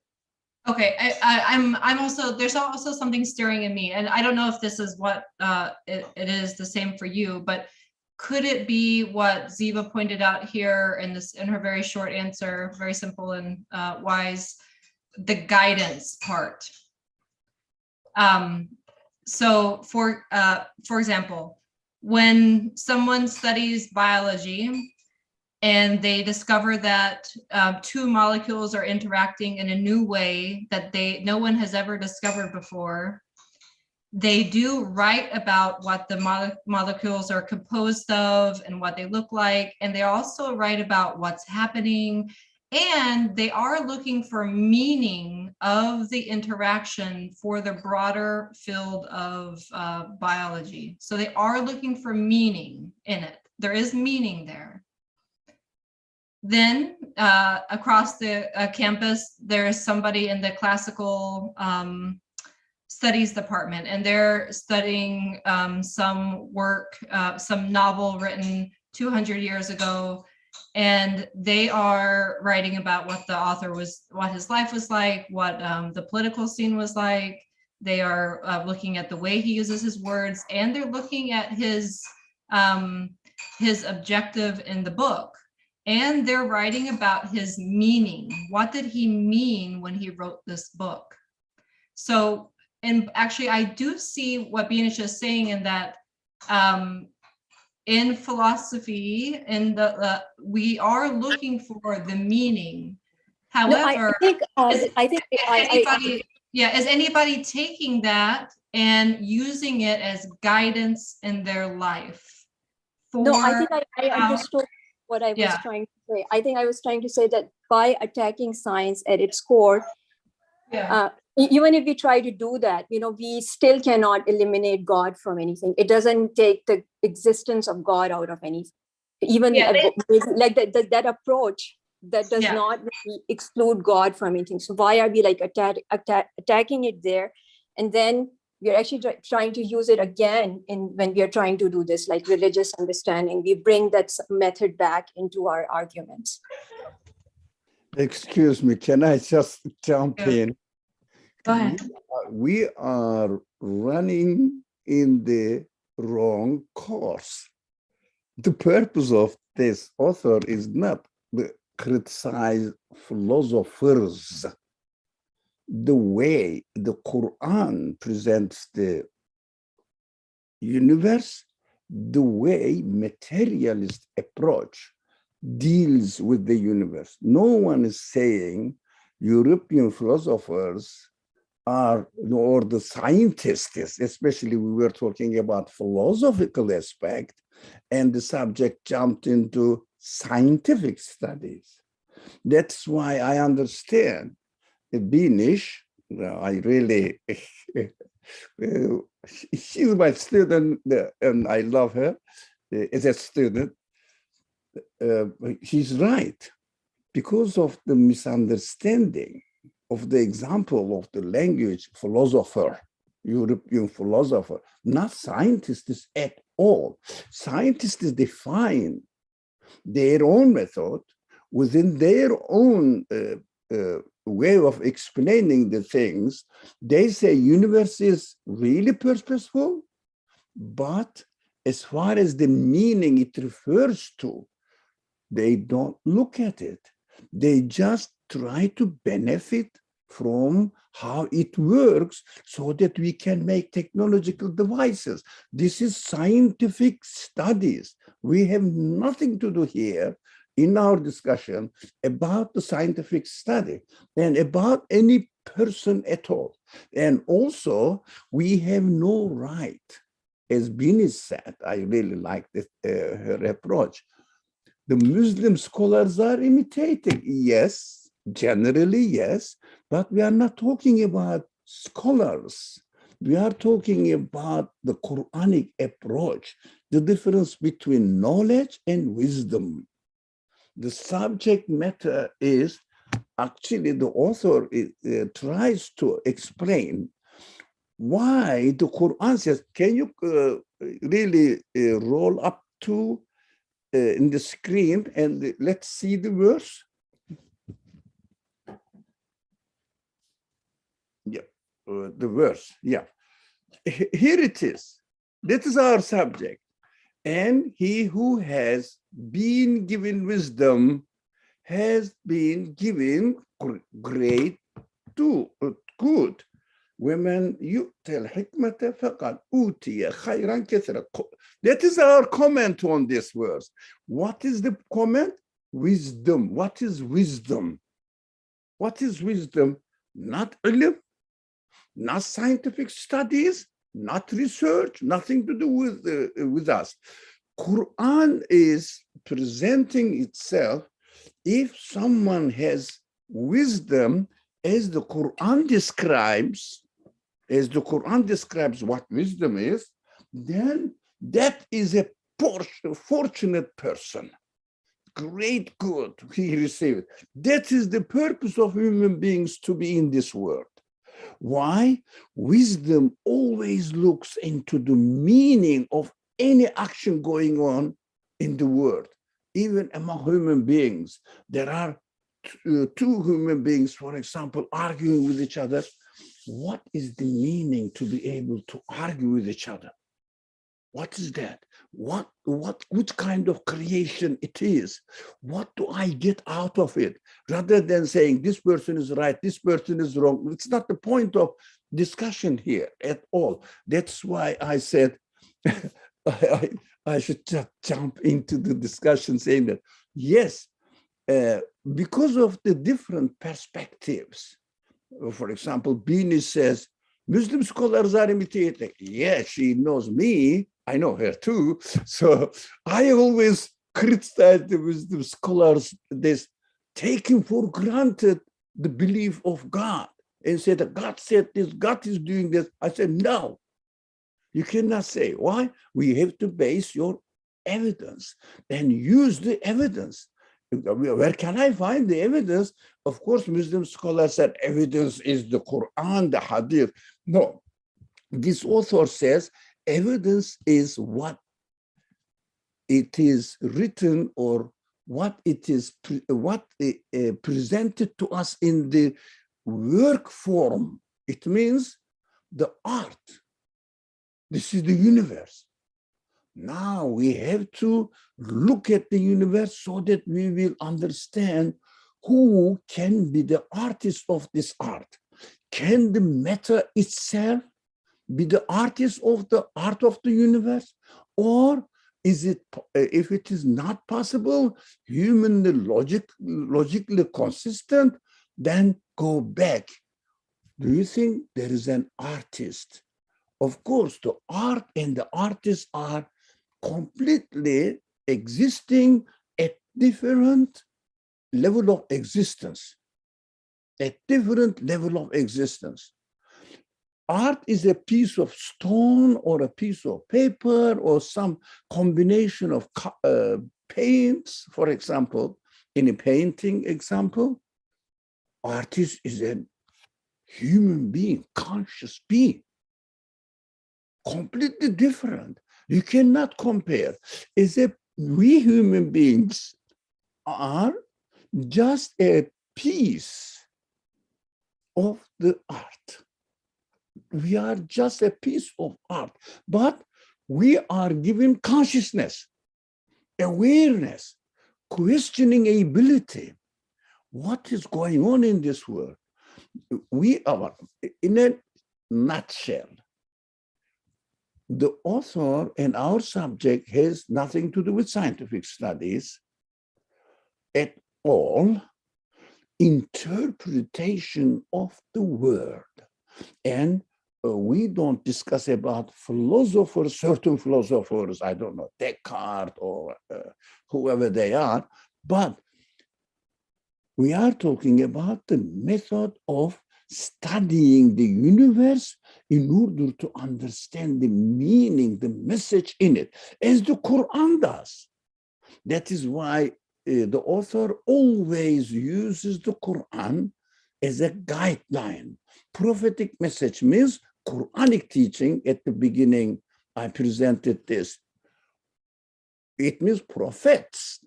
Okay, I'm also, there's also something stirring in me, and I don't know if this is what it is the same for you, but could it be what Ziva pointed out here in her very short answer, very simple and wise, the guidance part? So for example, when someone studies biology and they discover that two molecules are interacting in a new way that no one has ever discovered before, they do write about what the molecules are composed of and what they look like. And they also write about what's happening. And they are looking for meaning of the interaction for the broader field of biology. So they are looking for meaning in it. There is meaning there. Then across the campus, there is somebody in the classical studies department, and they're studying some work, some novel written 200 years ago, and they are writing about what the author was, what his life was like, what the political scene was like. They are looking at the way he uses his words, and they're looking at his objective in the book, and they're writing about his meaning. What did he mean when he wrote this book? So, and actually, I do see what Bianisha is saying in that in philosophy, we are looking for the meaning. However, is anybody taking that and using it as guidance in their life? No, I think I understood what I was trying to say. I think I was trying to say that by attacking science at its core, even if we try to do that, you know, we still cannot eliminate God from anything. It doesn't take the existence of God out of anything. Even like that approach that does not really exclude God from anything. So why are we like attacking it there? And then we're actually trying to use it again when we are trying to do this, like religious understanding. We bring that method back into our arguments. Excuse me, can I just jump in? Go ahead. We are running in the wrong course. The purpose of this author is not to criticize philosophers. The way the Quran presents the universe, the way materialist approach deals with the universe. No one is saying European philosophers are, or the scientists, especially we were talking about philosophical aspect, and the subject jumped into scientific studies. That's why I understand Binish. I really, she's my student, and I love her as a student. She's right, because of the misunderstanding of the example of the language philosopher, European philosopher, not scientists at all. Scientists define their own method within their own way of explaining the things. They say universe is really purposeful, but as far as the meaning it refers to, they don't look at it. They just try to benefit from how it works so that we can make technological devices. This is scientific studies. We have nothing to do here in our discussion about the scientific study and about any person at all. And also, we have no right, as Bini said, I really like this, her approach. The Muslim scholars are imitating, yes, generally, yes, but we are not talking about scholars. We are talking about the Quranic approach, the difference between knowledge and wisdom. The subject matter is, actually the author tries to explain why the Quran says, can you really roll up to in the screen and let's see the verse? Yeah, the verse, yeah. Here it is. This is our subject. And he who has been given wisdom has been given great good. Women yu'tal hikmata faqad utiya khayran kathira. That is our comment on this verse. What is the comment? Wisdom. What is wisdom? What is wisdom? Not ilm, not scientific studies, not research, nothing to do with us. Quran is presenting itself, if someone has wisdom, as the Quran describes, what wisdom is, then that is a fortunate person. Great good he received. That is the purpose of human beings to be in this world. Why? Wisdom always looks into the meaning of any action going on in the world. Even among human beings, there are two human beings, for example, arguing with each other. What is the meaning to be able to argue with each other? What is that? Which kind of creation it is? What do I get out of it? Rather than saying this person is right, this person is wrong. It's not the point of discussion here at all. That's why I said I should just jump into the discussion saying that, yes, because of the different perspectives. For example, Bini says, Muslim scholars are imitating. Yeah, she knows me. I know her too. So I always criticize the Muslim scholars, this taking for granted the belief of God and say that God said this, God is doing this. I said, no, you cannot say. Why? We have to base your evidence and use the evidence. Where can I find the evidence? Of course, Muslim scholars said evidence is the Quran, the Hadith. No, This author says evidence is what it is written or what it is presented to us in the work form. It means the art. This is the universe. Now we have to look at the universe so that we will understand who can be the artist of this art. Can the matter itself be the artist of the art of the universe? Or is it, if it is not possible, humanly logically consistent, then go back. Do you think there is an artist? Of course, the art and the artist are completely existing at different level of existence. At different level of existence. Art is a piece of stone or a piece of paper or some combination of paints, for example. In a painting example, artist is a human being, conscious being, completely different. You cannot compare. As if we human beings are just a piece of the art. We are just a piece of art, but we are given consciousness, awareness, questioning ability. What is going on in this world? We are, in a nutshell, the author and our subject has nothing to do with scientific studies at all. Interpretation of the world. And we don't discuss about philosophers, certain philosophers, I don't know, Descartes or whoever they are, but we are talking about the method of studying the universe in order to understand the meaning, the message in it, as the Quran does. That is why the author always uses the Quran as a guideline. Prophetic message means Quranic teaching. At the beginning, I presented this. It means prophets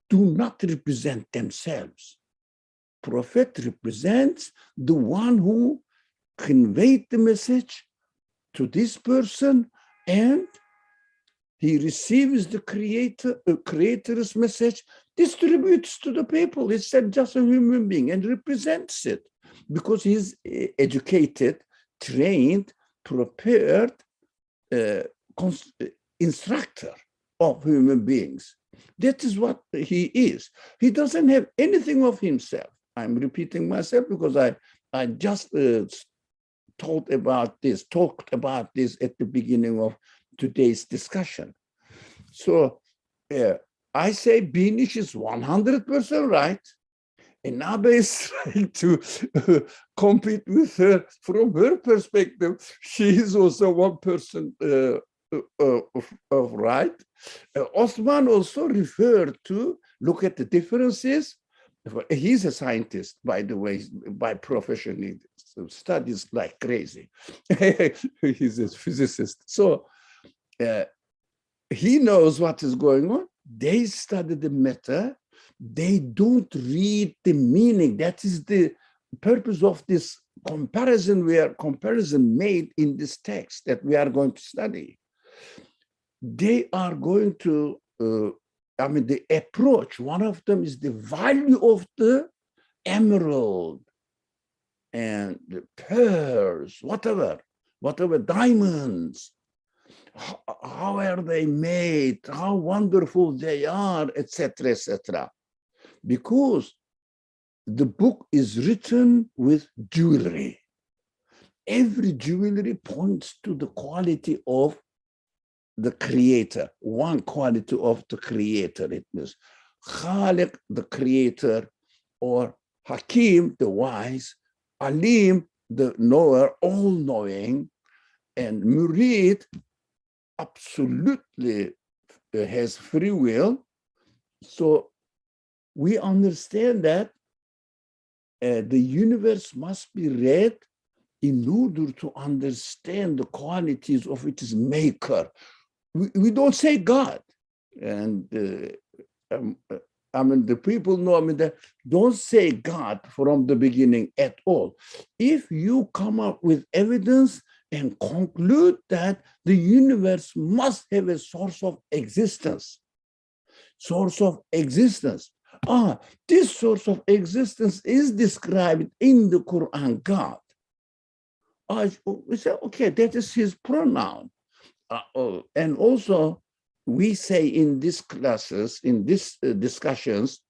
do not represent themselves. Prophet represents the one who conveyed the message to this person, and he receives the creator's message, distributes to the people. It's just a human being and represents it because he's educated, trained, prepared instructor of human beings. That is what he is. He doesn't have anything of himself. I'm repeating myself because I just talked about this at the beginning of today's discussion. So I say Binish is 100% right, and Nabe is trying to compete with her. From her perspective, she is also 1% of right. Osman also referred to look at the differences. He's a scientist, by the way, by profession. He studies like crazy. He's a physicist. So he knows what is going on. They study the matter. They don't read the meaning. That is the purpose of this comparison made in this text that we are going to study. They are going to, the approach, one of them is the value of the emerald and the pearls, whatever, diamonds. How are they made? How wonderful they are, etc., etc. Because the book is written with jewelry. Every jewelry points to the quality of the creator, one quality of the creator. It means Khaliq, the creator, or Hakim, the wise, Alim, the knower, all-knowing, and Murid absolutely has free will. So we understand that the universe must be read in order to understand the qualities of its maker. We don't say God. And I mean, the people know, I mean, that don't say God from the beginning at all. If you come up with evidence and conclude that the universe must have a source of existence, this source of existence is described in the Quran, God. We say, okay, that is his pronoun. And also, we say in these classes, in these discussions,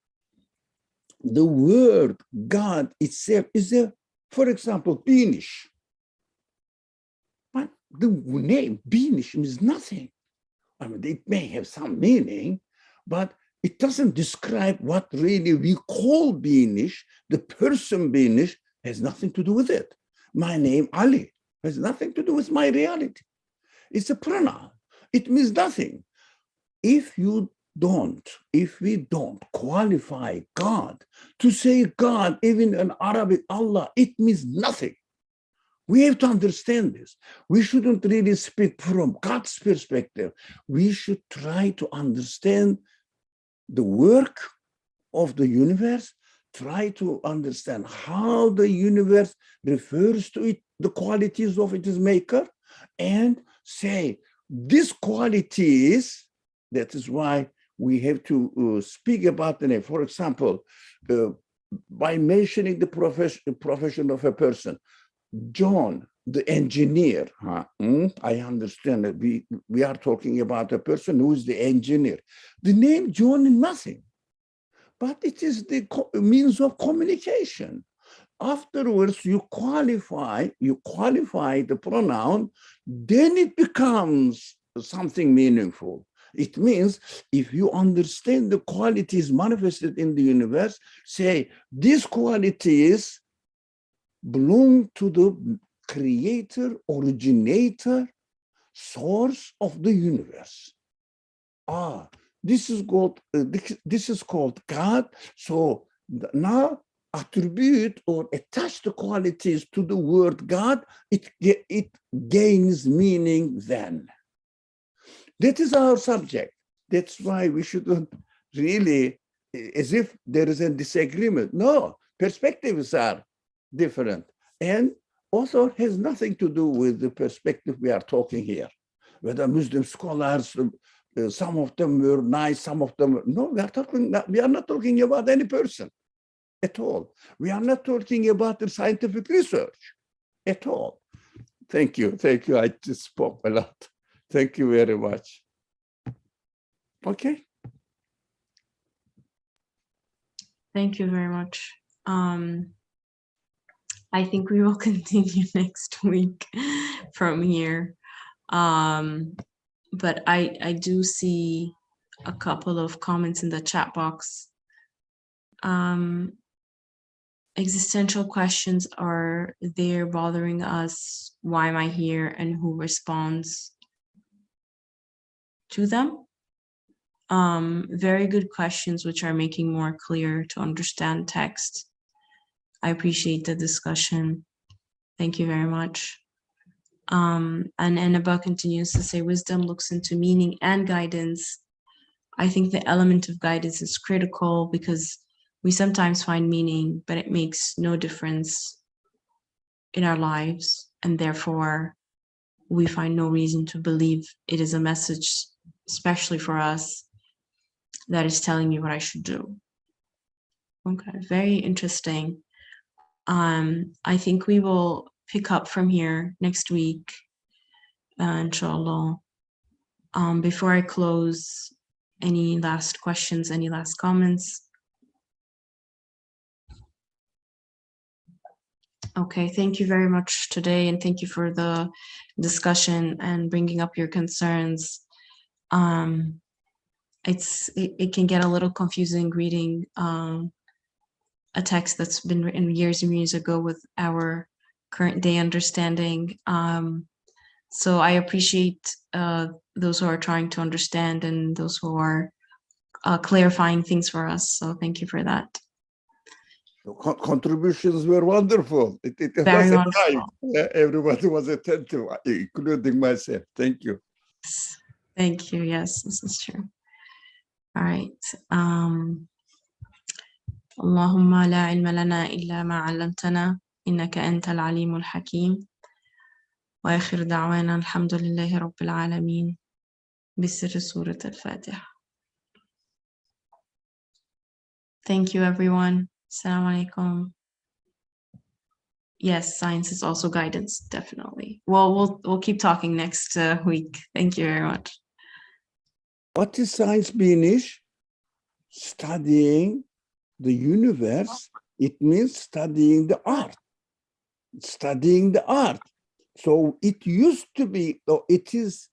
the word God itself is for example, Binish. But the name Binish means nothing. I mean, it may have some meaning, but it doesn't describe what really we call Binish. The person Binish has nothing to do with it. My name, Ali, has nothing to do with my reality. It's a pronoun. It means nothing. If we don't qualify God, to say God, even in Arabic, Allah, it means nothing. We have to understand this. We shouldn't really speak from God's perspective. We should try to understand the work of the universe, try to understand how the universe refers to it, the qualities of its maker, and say, these qualities, that is why we have to speak about the name. For example, by mentioning the profession of a person, John, the engineer, I understand that we are talking about a person who is the engineer. The name John is nothing, but it is the means of communication. Afterwards, you qualify the pronoun, then it becomes something meaningful. It means if you understand the qualities manifested in the universe, say these qualities belong to the creator, originator, source of the universe. This is called God. So now attribute or attach the qualities to the word God, it gains meaning then. That is our subject. That's why we shouldn't really, as if there is a disagreement. No, perspectives are different. And also has nothing to do with the perspective we are talking here. Whether Muslim scholars, some of them were nice, some of them were, no, we are not talking about any person at all. We are not talking about the scientific research at all. Thank you. I just spoke a lot. Thank you very much. Okay. Thank you very much. I think we will continue next week from here. But I do see a couple of comments in the chat box. Existential questions are there bothering us. Why am I here? And who responds to them? Very good questions, which are making more clear to understand text. I appreciate the discussion. Thank you very much. And Annabelle continues to say, wisdom looks into meaning and guidance. I think the element of guidance is critical because we sometimes find meaning, but it makes no difference in our lives. And therefore, we find no reason to believe it is a message, especially for us, that is telling me what I should do. Okay, very interesting. I think we will pick up from here next week, inshallah. Before I close, any last questions, any last comments? Okay, thank you very much today, and thank you for the discussion and bringing up your concerns. It can get a little confusing reading a text that's been written years and years ago with our current day understanding. So I appreciate those who are trying to understand and those who are clarifying things for us. So thank you for that. The contributions were wonderful. It Very was a wonderful. time. Everybody was attentive, including myself. Thank you. Thank you. Yes, this is true. All right. اللهم لا علم لنا إلا ما علمتنا إنك أنت العليم الحكيم وآخر دعوانا الحمد لله رب العالمين بسر سورة الفاتحة. Thank you, everyone. Assalamu alaikum. Yes, science is also guidance, definitely. Well, we'll keep talking next week. Thank you very much. What is science, Binish? Studying the universe. It means studying the art. Studying the art. So it used to be, or it is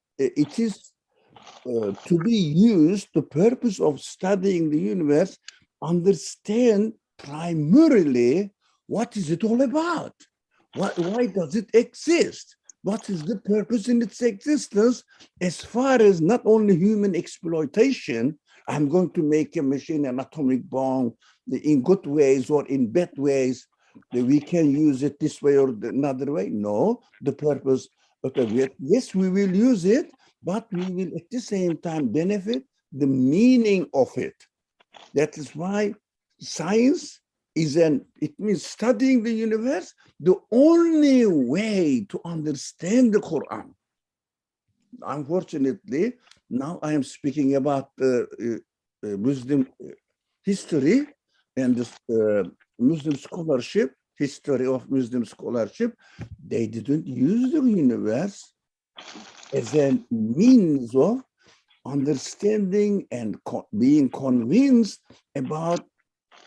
to be used. The purpose of studying the universe, understand primarily what is it all about? Why does it exist? What is the purpose in its existence? As far as not only human exploitation, I'm going to make a machine, an atomic bomb, in good ways or in bad ways, that we can use it this way or another way. No, the purpose, okay, yes, we will use it, but we will at the same time benefit the meaning of it. That is why science is it means studying the universe, the only way to understand the Quran. Unfortunately, now I am speaking about Muslim history and Muslim scholarship, history of Muslim scholarship. They didn't use the universe as a means of understanding and being convinced about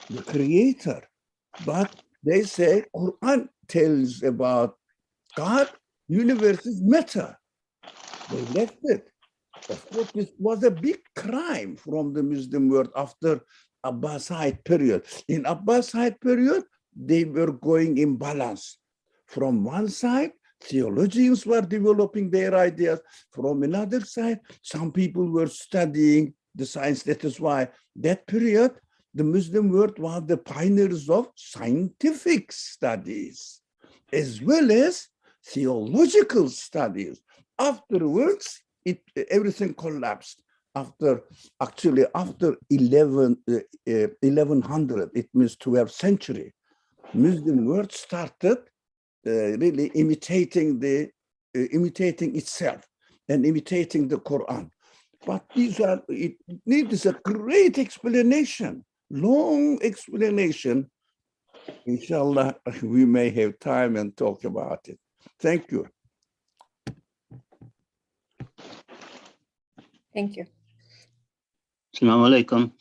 the creator. But they say Quran tells about God, universe is matter. They left it. Of course, this was a big crime from the Muslim world after Abbasid period. In Abbasid period, they were going in balance. From one side, theologians were developing their ideas. From another side, some people were studying the science. That is why that period, the Muslim world was the pioneers of scientific studies, as well as theological studies. Afterwards, everything collapsed. After 1100, it means 12th century, Muslim world started really imitating itself and imitating the Quran. But it needs a great explanation, long explanation. Inshallah, we may have time and talk about it. Thank you. Thank you. Assalamu alaikum.